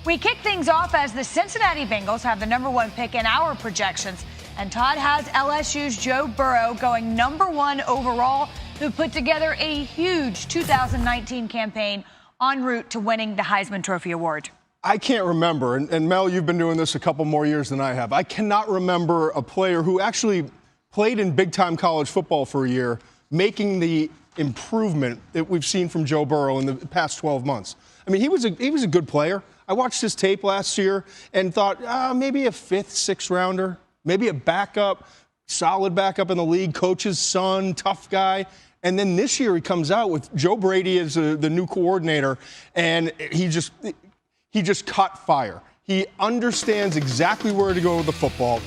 We kick things off as the Cincinnati Bengals have the #1 pick in our projections. And Todd has LSU's Joe Burrow going #1 overall, who put together a huge 2019 campaign en route to winning the Heisman Trophy Award. I can't remember, and Mel, you've been doing this a couple more years than I have. I cannot remember a player who actually played in big-time college football for a year making the improvement that we've seen from Joe Burrow in the past 12 months. I mean, he was a good player. I watched his tape last year and thought, maybe a 5th, 6th rounder, maybe a backup, solid backup in the league, coach's son, tough guy. And then this year he comes out with Joe Brady as the new coordinator, and he just caught fire. He understands exactly where to go with the football.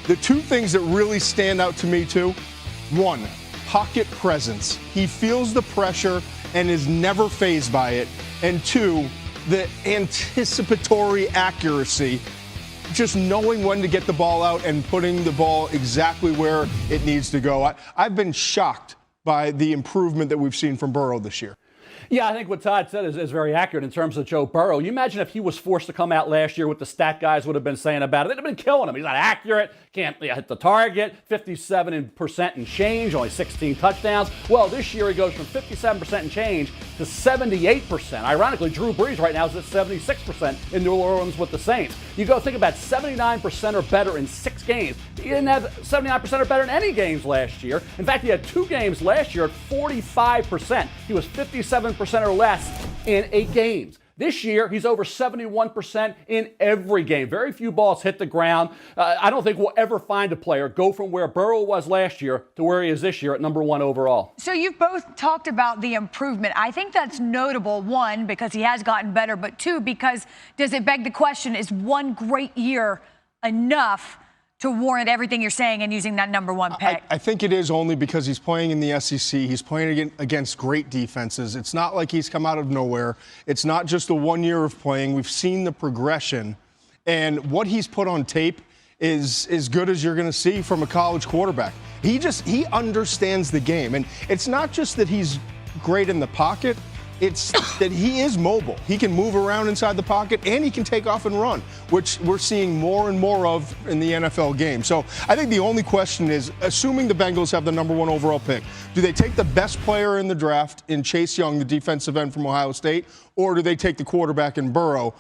The two things that really stand out to me, too, one, pocket presence. He feels the pressure and is never fazed by it. And two, the anticipatory accuracy, just knowing when to get the ball out and putting the ball exactly where it needs to go. I've been shocked by the improvement that we've seen from Burrow this year. Yeah, I think what Todd said is very accurate in terms of Joe Burrow. You imagine if he was forced to come out last year, what the stat guys would have been saying about it. They'd have been killing him. He's not accurate, can't hit the target, 57% and change, only 16 touchdowns. Well, this year he goes from 57% and change to 78%. Ironically, Drew Brees right now is at 76% in New Orleans with the Saints. You go think about 79% or better in 6 games. He didn't have 79% or better in any games last year. In fact, he had 2 games last year at 45%. He was 57% or less in 8 games. This year, he's over 71% in every game. Very few balls hit the ground. I don't think we'll ever find a player go from where Burrow was last year to where he is this year at #1 overall. So you've both talked about the improvement. I think that's notable, one, because he has gotten better, but two, because does it beg the question, is one great year enough to warrant everything you're saying and using that #1 pick? I think it is only because he's playing in the SEC. He's playing against great defenses. It's not like he's come out of nowhere. It's not just a 1 year of playing. We've seen the progression. And what he's put on tape is as good as you're going to see from a college quarterback. He understands the game. And it's not just that he's great in the pocket. It's that he is mobile. He can move around inside the pocket, and he can take off and run, which we're seeing more and more of in the NFL game. So I think the only question is, assuming the Bengals have the #1 overall pick, do they take the best player in the draft in Chase Young, the defensive end from Ohio State, or do they take the quarterback in Burrow?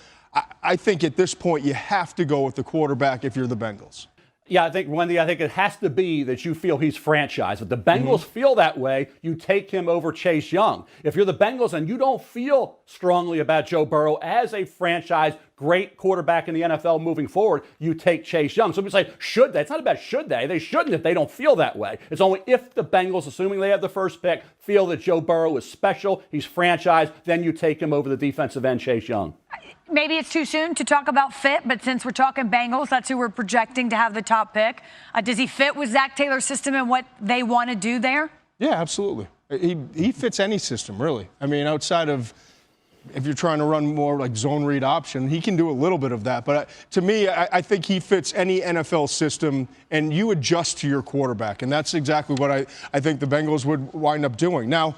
I think at this point you have to go with the quarterback if you're the Bengals. Yeah, Wendy, I think it has to be that you feel he's franchised. If the Bengals feel that way, you take him over Chase Young. If you're the Bengals and you don't feel strongly about Joe Burrow as a franchise great quarterback in the NFL moving forward, you take Chase Young. Some people say, should they? It's not about should they. They shouldn't if they don't feel that way. It's only if the Bengals, assuming they have the first pick, feel that Joe Burrow is special, he's franchised, then you take him over the defensive end, Chase Young. Maybe it's too soon to talk about fit, but since we're talking Bengals, that's who we're projecting to have the top pick. Does he fit with Zach Taylor's system and what they want to do there? Yeah, absolutely. He fits any system, really. I mean, outside of if you're trying to run more like zone read option, he can do a little bit of that. But to me, I think he fits any NFL system, and you adjust to your quarterback. And that's exactly what I think the Bengals would wind up doing. Now,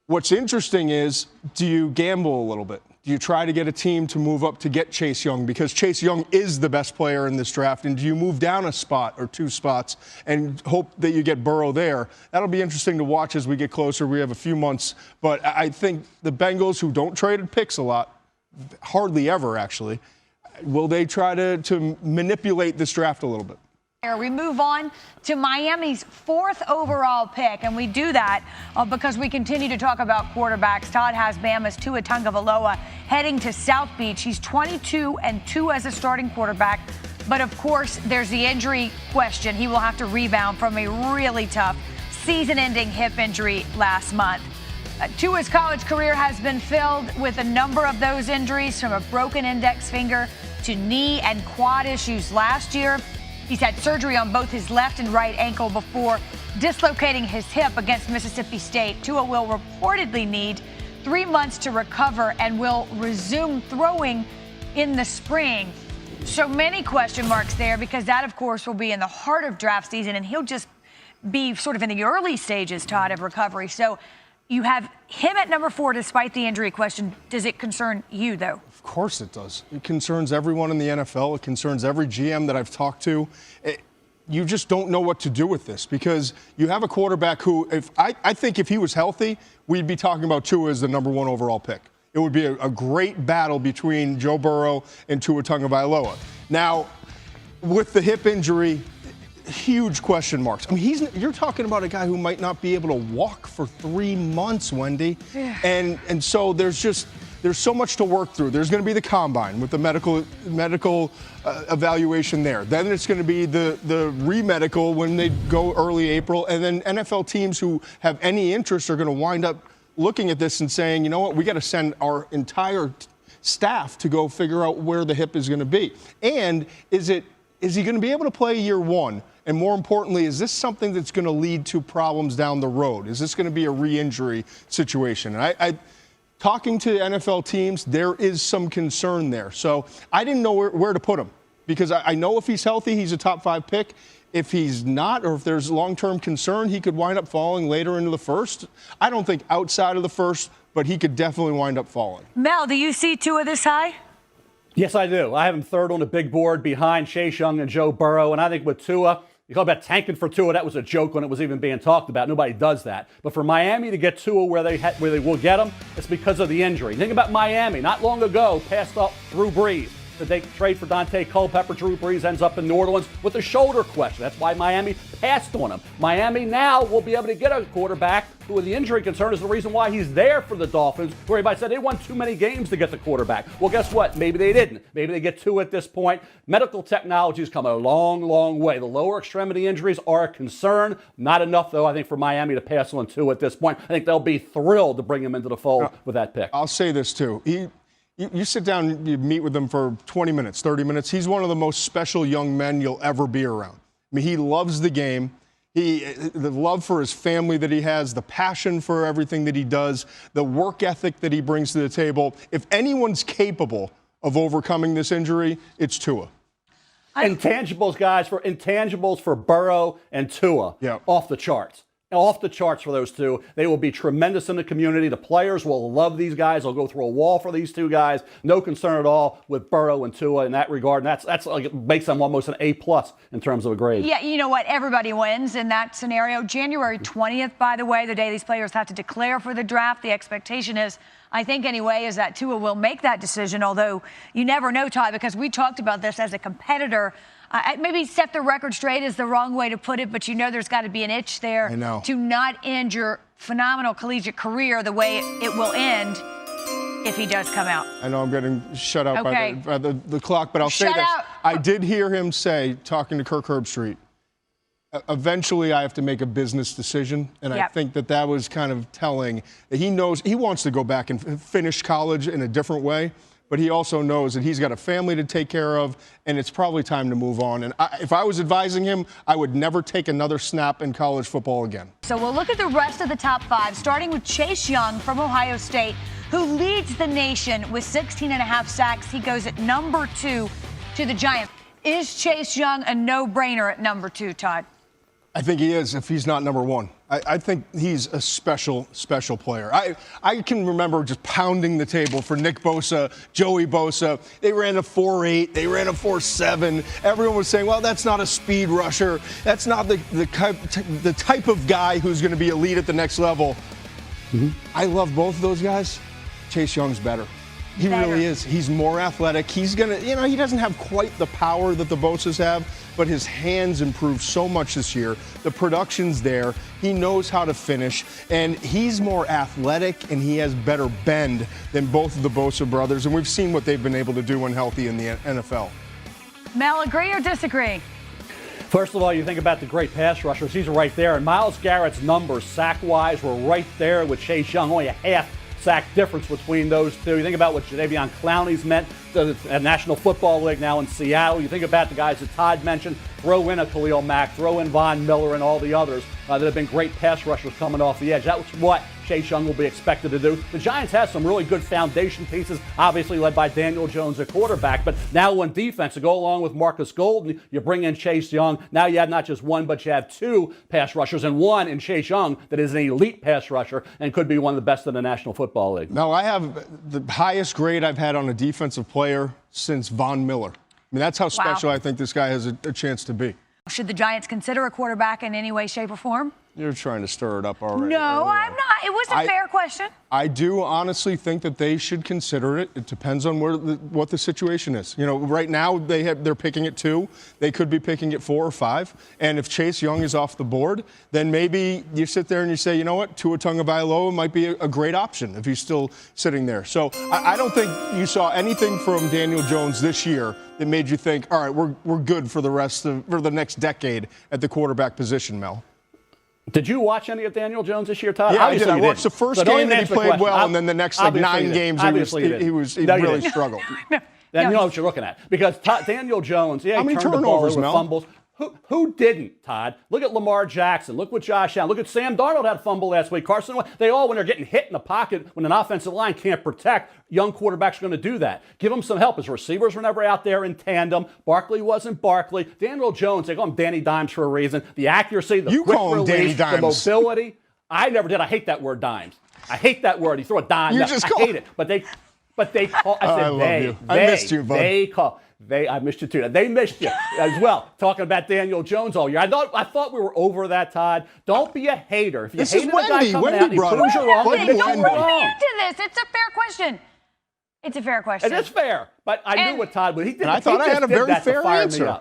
what's interesting is, do you gamble a little bit? Do you try to get a team to move up to get Chase Young because Chase Young is the best player in this draft? And do you move down a spot or 2 spots and hope that you get Burrow there? That'll be interesting to watch as we get closer. We have a few months. But I think the Bengals, who don't trade picks a lot, hardly ever actually, will they try to manipulate this draft a little bit? We move on to Miami's 4th overall pick, and we do that because we continue to talk about quarterbacks. Todd has Bama's Tua Tagovailoa heading to South Beach. He's 22-2 as a starting quarterback, but of course there's the injury question. He will have to rebound from a really tough season-ending hip injury last month. Tua's college career has been filled with a number of those injuries, from a broken index finger to knee and quad issues last year. He's had surgery on both his left and right ankle before dislocating his hip against Mississippi State. Tua will reportedly need 3 months to recover and will resume throwing in the spring. So many question marks there, because that, of course, will be in the heart of draft season, and he'll just be sort of in the early stages, Todd, of recovery. So you have him at #4 despite the injury question. Does it concern you, though? Of course it does. It concerns everyone in the NFL. It concerns every GM that I've talked to. You just don't know what to do with this because you have a quarterback who, I think if he was healthy, we'd be talking about Tua as the number 1 overall pick. It would be a great battle between Joe Burrow and Tua Tagovailoa. Now, with the hip injury, huge question marks. I mean, you're talking about a guy who might not be able to walk for 3 months, Wendy. Yeah. And so there's so much to work through. There's going to be the combine with the medical evaluation there. Then it's going to be the re-medical when they go early April. And then NFL teams who have any interest are going to wind up looking at this and saying, you know what, we got to send our entire staff to go figure out where the hip is going to be. And is he going to be able to play year 1? And more importantly, is this something that's going to lead to problems down the road? Is this going to be a re-injury situation? And talking to NFL teams, there is some concern there. So I didn't know where to put him because I know if he's healthy, he's a top 5 pick. If he's not, or if there's long-term concern, he could wind up falling later into the first. I don't think outside of the first, but he could definitely wind up falling. Mel, do you see Tua this high? Yes, I do. I have him 3rd on the big board behind Chase Young and Joe Burrow. And I think with Tua, you talk about tanking for Tua, that was a joke when it was even being talked about. Nobody does that. But for Miami to get Tua where they will get him, it's because of the injury. Think about Miami. Not long ago, passed up Drew Brees. Did they trade for Dante Culpepper? Drew Brees ends up in New Orleans with a shoulder question. That's why Miami passed on him. Miami now will be able to get a quarterback who, with the injury concern, is the reason why he's there for the Dolphins, where everybody said they won too many games to get the quarterback. Well, guess what? Maybe they didn't. Maybe they get 2 at this point. Medical technology has come a long, long way. The lower extremity injuries are a concern. Not enough, though, I think, for Miami to pass on 2 at this point. I think they'll be thrilled to bring him into the fold with that pick. I'll say this, too. You sit down and you meet with him for 20 minutes, 30 minutes. He's one of the most special young men you'll ever be around. I mean, he loves the game. The love for his family that he has, the passion for everything that he does, the work ethic that he brings to the table. If anyone's capable of overcoming this injury, it's Tua. Intangibles for Burrow and Tua. Yep. Off the charts. Off the charts for those 2. They will be tremendous in the community. The players will love these guys. They'll go through a wall for these 2 guys. No concern at all with Burrow and Tua in that regard. And that's like, it makes them almost an A+ in terms of a grade. Yeah, you know what? Everybody wins in that scenario. January 20th, by the way, the day these players have to declare for the draft. The expectation is, I think anyway, is that Tua will make that decision, although you never know, Ty, because we talked about this as a competitor. Maybe set the record straight is the wrong way to put it, but you know there's got to be an itch there to not end your phenomenal collegiate career the way it will end if he does come out. I know I'm getting shut out by the clock, but I'll say this. I did hear him say, talking to Kirk Herbstreit, eventually I have to make a business decision, and I think that was kind of telling. He knows he wants to go back and finish college in a different way. But he also knows that he's got a family to take care of, and it's probably time to move on. And if I was advising him, I would never take another snap in college football again. So we'll look at the rest of the top 5, starting with Chase Young from Ohio State, who leads the nation with 16.5 sacks. He goes at number 2 to the Giants. Is Chase Young a no-brainer at number 2, Todd? I think he is if he's not number 1. I think he's a special, special player. I can remember just pounding the table for Nick Bosa, Joey Bosa. They ran a 4.8. They ran a 4.7. Everyone was saying, well, that's not a speed rusher. That's not the type of guy who's going to be elite at the next level. Mm-hmm. I love both of those guys. Chase Young's better. He really is. He's more athletic. He's going to, he doesn't have quite the power that the Bosas have, but his hands improved so much this year. The production's there. He knows how to finish, and he's more athletic, and he has better bend than both of the Bosa brothers, and we've seen what they've been able to do when healthy in the NFL. Mel, agree or disagree? First of all, you think about the great pass rushers. He's right there, and Myles Garrett's numbers, sack-wise, were right there with Chase Young, only a half sack difference between those 2. You think about what Jadeveon Clowney's meant to the National Football League now in Seattle. You think about the guys that Todd mentioned. Throw in a Khalil Mack, throw in Von Miller and all the others that have been great pass rushers coming off the edge. That was what Chase Young will be expected to do. The Giants have some really good foundation pieces, obviously led by Daniel Jones at quarterback. But now on defense, to go along with Marcus Golden, you bring in Chase Young. Now you have not just one, but you have two pass rushers, and one in Chase Young that is an elite pass rusher and could be one of the best in the National Football League. Now, I have the highest grade I've had on a defensive player since Von Miller. I mean, that's how special I think this guy has a chance to be. Should the Giants consider a quarterback in any way, shape, or form? You're trying to stir it up already. No, I'm not. It was a fair question. I do honestly think that they should consider it. It depends on what the situation is. You know, right now they're picking at 2. They could be picking at 4 or 5. And if Chase Young is off the board, then maybe you sit there and you say, you know what, Tua Tagovailoa might be a great option if he's still sitting there. So I don't think you saw anything from Daniel Jones this year that made you think, all right, we're good for the next decade at the quarterback position, Mel. Did you watch any of Daniel Jones this year, Todd? Yeah, Obviously I did. I watched the first game that he played well, and then the next 9 games he really struggled. Then you know what you're looking at. Because Daniel Jones, how many he turned turnovers, the ball over, Mel? fumbles. Who didn't, Todd? Look at Lamar Jackson. Look what Josh Allen. Look at Sam Darnold had a fumble last week. Carson Wentz. They all, when they're getting hit in the pocket, when an offensive line can't protect, young quarterbacks are going to do that. Give them some help. His receivers were never out there in tandem. Barkley wasn't Barkley. Daniel Jones, they call him Danny Dimes for a reason. The accuracy, the quick release, the mobility. I never did. I hate that word, dimes. I hate that word. You throw a dime. I hate it. But they call. I said I love you. I missed you, bud. I missed you too. They missed you as well. Talking about Daniel Jones all year. I thought we were over that, Todd. Don't be a hater. If you this hated is Wendy. a guy coming Wendy out, he brought proves it. you're wrong. Don't bring me wrong. into this. It's a fair question. It's a fair question. It is fair, but I knew what Todd would. He did. And I thought I had a very fair answer.